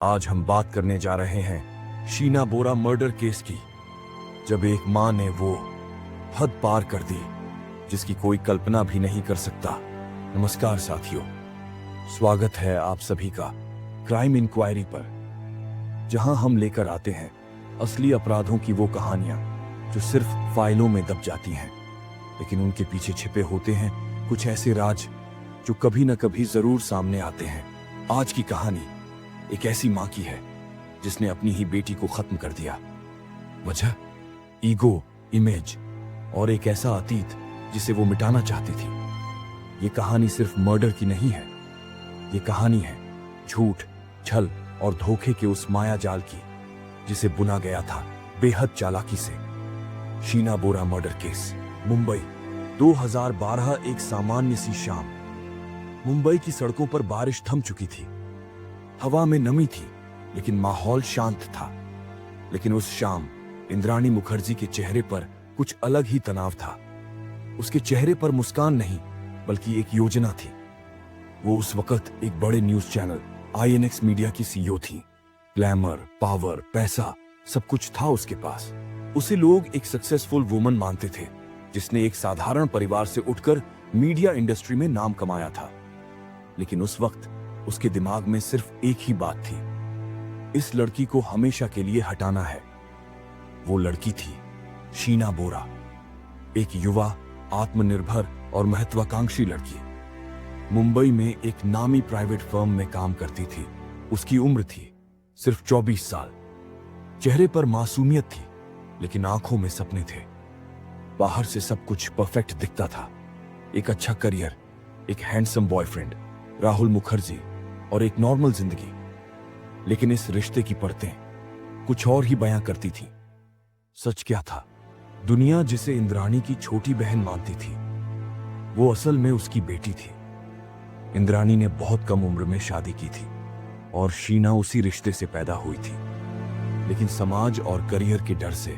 आज हम बात करने जा रहे हैं शीना बोरा मर्डर केस की, जब एक मां ने वो हद पार कर दी जिसकी कोई कल्पना भी नहीं कर सकता। नमस्कार साथियों, स्वागत है आप सभी का क्राइम इंक्वायरी पर, जहां हम लेकर आते हैं असली अपराधों की वो कहानियां जो सिर्फ फाइलों में दब जाती हैं, लेकिन उनके पीछे छिपे होते हैं कुछ ऐसे राज जो कभी न कभी जरूर सामने आते हैं। आज की कहानी एक ऐसी मां की है जिसने अपनी ही बेटी को खत्म कर दिया। वजह ईगो, इमेज और एक ऐसा अतीत जिसे वो मिटाना चाहती थी। ये कहानी सिर्फ मर्डर की नहीं है, ये कहानी है झूठ, छल और धोखे के उस माया जाल की जिसे बुना गया था बेहद चालाकी से। शीना बोरा मर्डर केस, मुंबई, 2012। एक सामान्य सी शाम। मुंबई की सड़कों पर बारिश थम चुकी थी, हवा में नमी थी, लेकिन माहौल शांत था। लेकिन उस शाम इंद्राणी मुखर्जी के चेहरे पर कुछ अलग ही तनाव था। उसके चेहरे पर मुस्कान नहीं, बल्कि एक योजना थी। वो उस वक्त एक बड़े न्यूज चैनल INX मीडिया की CEO थी। ग्लैमर, पावर, पैसा, सब कुछ था उसके पास। उसे लोग एक सक्सेसफुल वुमन मानते थे जिसने एक साधारण परिवार से उठकर मीडिया इंडस्ट्री में नाम कमाया था। लेकिन उस वक्त उसके दिमाग में सिर्फ एक ही बात थी, इस लड़की को हमेशा के लिए हटाना है। वो लड़की थी शीना बोरा, एक युवा, आत्मनिर्भर और महत्वाकांक्षी लड़की। मुंबई में एक नामी प्राइवेट फर्म में काम करती थी। उसकी उम्र थी सिर्फ 24 साल। चेहरे पर मासूमियत थी, लेकिन आंखों में सपने थे। बाहर से सब कुछ परफेक्ट दिखता था, एक अच्छा करियर, एक हैंडसम बॉयफ्रेंड राहुल मुखर्जी और एक नॉर्मल जिंदगी। लेकिन इस रिश्ते की परतें कुछ और ही बयां करती थीं। सच क्या था? दुनिया जिसे इंद्राणी की छोटी बहन मानती थी, वो असल में उसकी बेटी थी। इंद्राणी ने बहुत कम उम्र में शादी की थी और शीना उसी रिश्ते से पैदा हुई थी। लेकिन समाज और करियर के डर से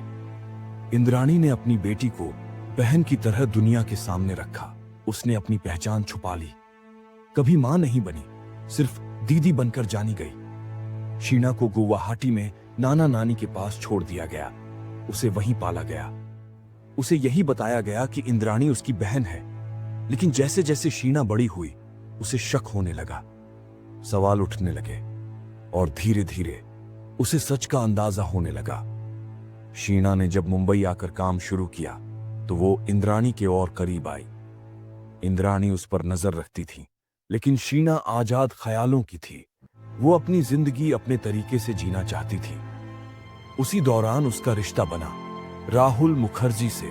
इंद्राणी ने अपनी बेटी को बहन की तरह दुनिया के सामने रखा। उसने अपनी पहचान छुपा ली, कभी मां नहीं बनी, सिर्फ दीदी बनकर जानी गई। शीना को गुवाहाटी में नाना नानी के पास छोड़ दिया गया। उसे वहीं पाला गया। उसे यही बताया गया कि इंद्राणी उसकी बहन है। लेकिन जैसे जैसे शीना बड़ी हुई, उसे शक होने लगा, सवाल उठने लगे और धीरे धीरे उसे सच का अंदाजा होने लगा। शीना ने जब मुंबई आकर काम शुरू किया तो वो इंद्राणी के और करीब आई। इंद्राणी उस पर नजर रखती थी, लेकिन शीना आजाद ख्यालों की थी। वो अपनी जिंदगी अपने तरीके से जीना चाहती थी। उसी दौरान उसका रिश्ता बना राहुल मुखर्जी से,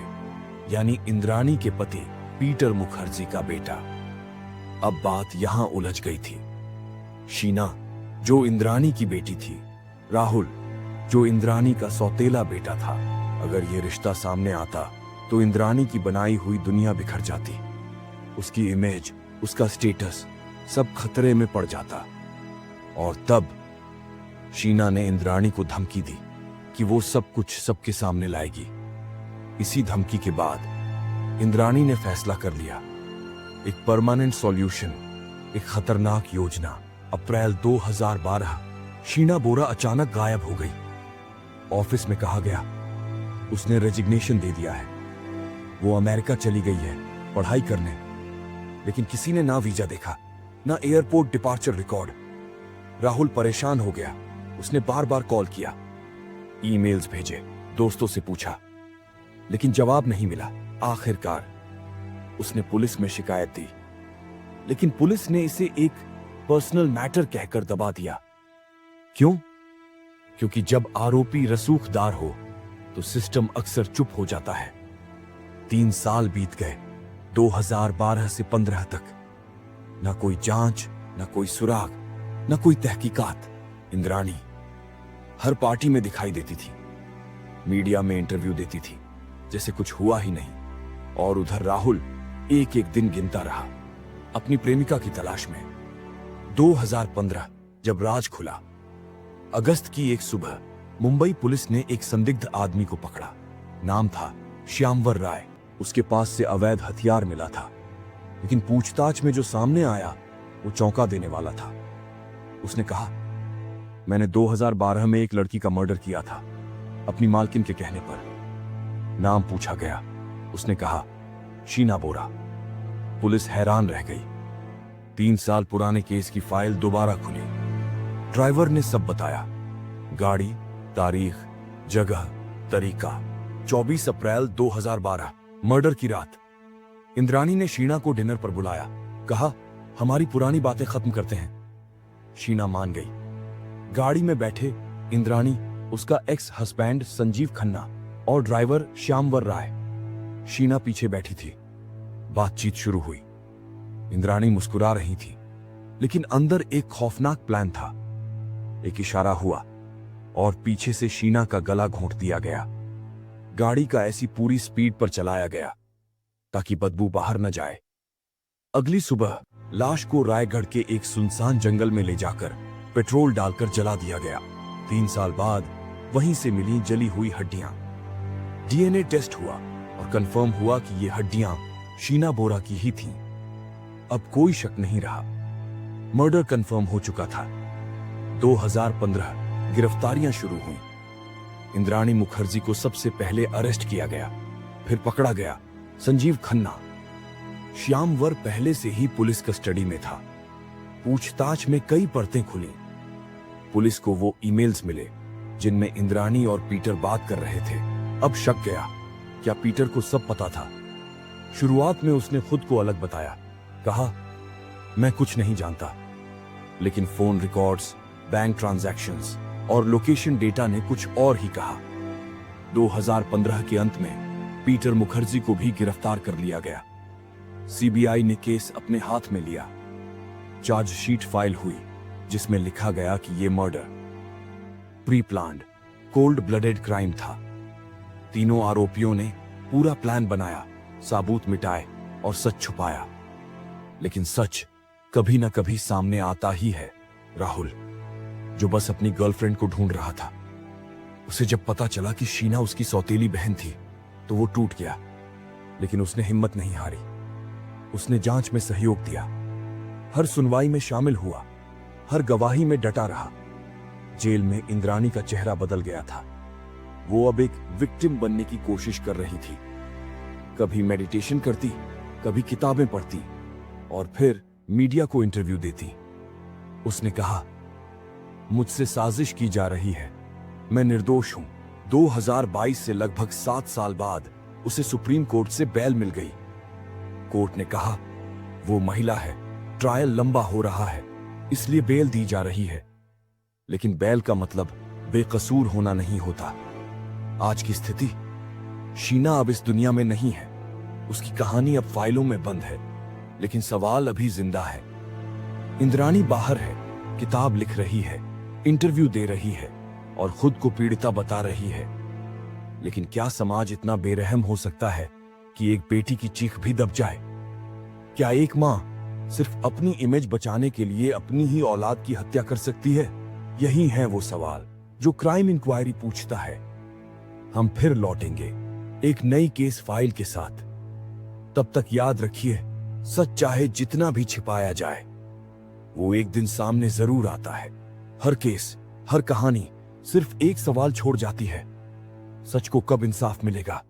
यानी इंद्राणी के पति पीटर मुखर्जी का बेटा। अब बात यहां उलझ गई थी। शीना, जो इंद्राणी की बेटी थी, राहुल, जो इंद्राणी का सौतेला बेटा था। अगर यह रिश्ता सामने आता तो इंद्राणी की बनाई हुई दुनिया बिखर जाती। उसकी इमेज, उसका स्टेटस, सब खतरे में पड़ जाता। और तब शीना ने इंद्राणी को धमकी दी कि वो सब कुछ सबके सामने लाएगी। इसी धमकी के बाद इंद्राणी ने फैसला कर लिया, एक परमानेंट सॉल्यूशन, एक खतरनाक योजना। अप्रैल 2012, शीना बोरा अचानक गायब हो गई। ऑफिस में कहा गया उसने रेजिग्नेशन दे दिया है, वो अमेरिका चली गई है पढ़ाई करने। लेकिन किसी ने ना वीजा देखा, ना एयरपोर्ट डिपार्चर रिकॉर्ड। राहुल परेशान हो गया। उसने बार बार कॉल किया, ईमेल्स भेजे, दोस्तों से पूछा, लेकिन जवाब नहीं मिला। आखिरकार उसने पुलिस में शिकायत दी, लेकिन पुलिस ने इसे एक पर्सनल मैटर कहकर दबा दिया। क्यों? क्योंकि जब आरोपी रसूखदार हो तो सिस्टम अक्सर चुप हो जाता है। 3 साल बीत गए, 2012 से 15 तक। ना कोई जांच, ना कोई सुराग, ना कोई तहकीकात। इंद्राणी हर पार्टी में दिखाई देती थी, मीडिया में इंटरव्यू देती थी, जैसे कुछ हुआ ही नहीं। और उधर राहुल एक एक दिन गिनता रहा अपनी प्रेमिका की तलाश में। 2015 जब राज खुला, अगस्त की एक सुबह मुंबई पुलिस ने एक संदिग्ध आदमी को पकड़ा। नाम था श्यामवर राय। उसके पास से अवैध हथियार मिला था, लेकिन पूछताछ में जो सामने आया वो चौंका देने वाला था। उसने कहा, मैंने 2012 में एक लड़की का मर्डर किया था, अपनी मालकिन के कहने पर। नाम पूछा गया, उसने कहा शीना बोरा। पुलिस हैरान रह गई। 3 साल पुराने केस की फाइल दोबारा खुली। ड्राइवर ने सब बताया, गाड़ी, तारीख, जगह, तरीका। 24 अप्रैल 2012, मर्डर की रात। इंद्राणी ने शीना को डिनर पर बुलाया, कहा हमारी पुरानी बातें खत्म करते हैं। शीना मान गई। गाड़ी में बैठे इंद्राणी, उसका एक्स हस्बैंड संजीव खन्ना और ड्राइवर श्यामवर राय। शीना पीछे बैठी थी। बातचीत शुरू हुई। इंद्राणी मुस्कुरा रही थी, लेकिन अंदर एक खौफनाक प्लान था। एक इशारा हुआ और पीछे से शीना का गला घोंट दिया गया। गाड़ी का ऐसी पूरी स्पीड पर चलाया गया ताकि बदबू बाहर न जाए। अगली सुबह लाश को रायगढ़ के एक सुनसान जंगल में ले जाकर पेट्रोल डालकर जला दिया गया। 3 साल बाद वहीं से मिली जली हुई हड्डियां। डीएनए टेस्ट हुआ और कंफर्म हुआ कि ये हड्डियां शीना बोरा की ही थीं। अब कोई शक नहीं रहा, मर्डर कंफर्म हो चुका था। 2015 गिरफ्तारियां शुरू हुई। इंद्राणी मुखर्जी को सबसे पहले अरेस्ट किया गया, फिर पकड़ा गया संजीव खन्ना। श्यामवर पहले से ही पुलिस कस्टडी में था। पूछताछ में कई परतें खुली। पुलिस को वो ईमेल्स मिले जिनमें इंद्राणी और पीटर बात कर रहे थे। अब शक गया, क्या पीटर को सब पता था? शुरुआत में उसने खुद को अलग बताया, कहा मैं कुछ नहीं जानता। लेकिन फोन रिकॉर्ड्स, बैंक ट्रांजैक्शंस और लोकेशन डेटा ने कुछ और ही कहा। 2015 के अंत में पीटर मुखर्जी को भी गिरफ्तार कर लिया गया। सीबीआई ने केस अपने हाथ में लिया। चार्जशीट फाइल हुई जिसमें लिखा गया कि यह murder pre planned, cold blooded crime था। तीनों आरोपियों ने पूरा प्लान बनाया, सबूत मिटाए और सच छुपाया। लेकिन सच कभी ना कभी सामने आता ही है। राहुल, जो बस अपनी गर्लफ्रेंड को ढूंढ रहा था, उसे जब पता चला कि शीना उसकी सौतेली बहन थी तो वो टूट गया। लेकिन उसने हिम्मत नहीं हारी। उसने जांच में सहयोग दिया, हर सुनवाई में शामिल हुआ, हर गवाही में डटा रहा। जेल में इंद्राणी का चेहरा बदल गया था। वो अब एक विक्टिम बनने की कोशिश कर रही थी। कभी मेडिटेशन करती, कभी किताबें पढ़ती और फिर मीडिया को इंटरव्यू देती। उसने कहा मुझसे साजिश की जा रही है, मैं निर्दोष हूं। 2022 से लगभग 7 साल बाद उसे सुप्रीम कोर्ट से बेल मिल गई। कोर्ट ने कहा वो महिला है, ट्रायल लंबा हो रहा है, इसलिए बेल दी जा रही है। लेकिन बेल का मतलब बेकसूर होना नहीं होता। आज की स्थिति, शीना अब इस दुनिया में नहीं है। उसकी कहानी अब फाइलों में बंद है, लेकिन सवाल अभी जिंदा है। इंद्राणी बाहर है, किताब लिख रही है, इंटरव्यू दे रही है और खुद को पीड़िता बता रही है। लेकिन क्या समाज इतना बेरहम हो सकता है कि एक बेटी की चीख भी दब जाए? क्या एक मां सिर्फ अपनी इमेज बचाने के लिए अपनी ही औलाद की हत्या कर सकती है? यही है वो सवाल जो क्राइम इंक्वायरी पूछता है। हम फिर लौटेंगे एक नई केस फाइल के साथ। तब तक याद रखिए, सच चाहे जितना भी छिपाया जाए, वो एक दिन सामने जरूर आता है। हर केस, हर कहानी सिर्फ एक सवाल छोड़ जाती है, सच को कब इंसाफ मिलेगा?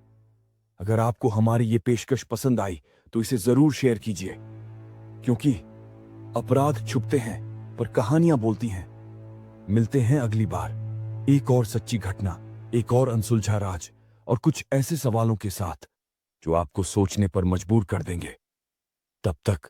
अगर आपको हमारी ये पेशकश पसंद आई तो इसे जरूर शेयर कीजिए, क्योंकि अपराध छुपते हैं पर कहानियां बोलती हैं। मिलते हैं अगली बार एक और सच्ची घटना, एक और अनसुलझा राज और कुछ ऐसे सवालों के साथ जो आपको सोचने पर मजबूर कर देंगे। तब तक